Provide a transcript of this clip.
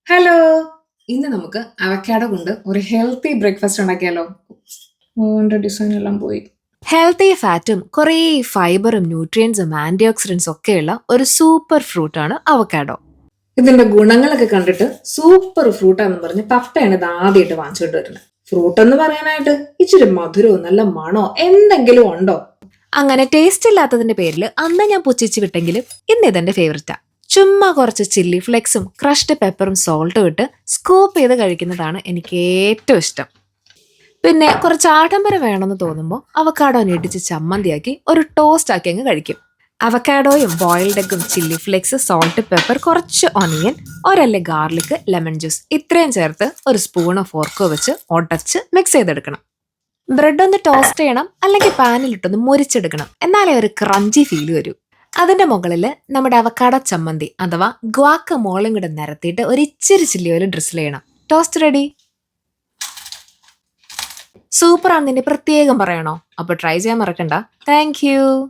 Hello! ഇന്ന് നമുക്ക് avocado കൊണ്ട് ഒരു ഹെൽത്തി ബ്രേക്ക്ഫാസ്റ്റ് ഉണ്ടാക്കിയാലോ? എന്റെ ഡിസൈൻ എല്ലാം പോയി. ഹെൽത്തി ഫാറ്റും കുറേ ഫൈബറും ന്യൂട്രിയൻസും ആന്റി ഓക്സിഡൻസും ഒക്കെയുള്ള ഒരു സൂപ്പർ ഫ്രൂട്ടാണ് അവക്കാഡോ. ഇതിന്റെ ഗുണങ്ങളൊക്കെ കണ്ടിട്ട് സൂപ്പർ ഫ്രൂട്ടാന്ന് പറഞ്ഞ് പപ്പയാണ് ഇത് ആദ്യമായിട്ട് വാങ്ങിച്ചുകൊണ്ട് വരുന്നത്. ഫ്രൂട്ട് എന്ന് പറയാനായിട്ട് ഇച്ചിരി മധുരവും നല്ല മണോ എന്തെങ്കിലും ഉണ്ടോ? അങ്ങനെ ടേസ്റ്റ് ഇല്ലാത്തതിന്റെ പേരിൽ അന്ന് ഞാൻ പുച്ഛിച്ച് വിട്ടെങ്കിലും ഇന്ന് ഇതെന്റെ ഫേവററ്റാ. ചുമ്മാ കുറച്ച് ചില്ലി ഫ്ലെക്സും ക്രഷ്ഡ് പെപ്പറും സോൾട്ടും ഇട്ട് സ്കൂപ്പ് ചെയ്ത് കഴിക്കുന്നതാണ് എനിക്ക് ഏറ്റവും ഇഷ്ടം. പിന്നെ കുറച്ച് ആഡംബരം വേണമെന്ന് തോന്നുമ്പോൾ അവക്കാഡോ ഇടിച്ച് ചമ്മന്തിയാക്കി ഒരു ടോസ്റ്റ് ആക്കി അങ്ങ് കഴിക്കും. അവക്കാഡോയും ബോയിൽഡ് എഗും ചില്ലി ഫ്ലേക്സ് സോൾട്ട് പെപ്പർ കുറച്ച് ഒനിയൻ ഒരല്ല ഗാർലിക് ലെമൺ ജ്യൂസ് ഇത്രയും ചേർത്ത് ഒരു സ്പൂണോ ഫോർക്കോ വെച്ച് ഉടച്ച് മിക്സ് ചെയ്തെടുക്കണം. ബ്രെഡ് ഒന്ന് ടോസ്റ്റ് ചെയ്യണം, അല്ലെങ്കിൽ പാനിലിട്ടൊന്ന് മുരിച്ചെടുക്കണം. എന്നാലേ ഒരു ക്രഞ്ചി ഫീൽ വരൂ. അതിന്റെ മുകളിൽ നമ്മുടെ അവക്കാഡോ ചമ്മന്തി അഥവാ ഗ്വാക്ക മോളും കൂടെ നിരത്തിയിട്ട് ഒരു ഇച്ചിരി ചില്ലി ഓയിൽ ഡ്രിസിൽ ചെയ്യണം. Toast ready. സൂപ്പർ ആണെന്ന് പ്രത്യേകം പറയണോ? അപ്പൊ ട്രൈ ചെയ്യാൻ മറക്കണ്ട. Thank you.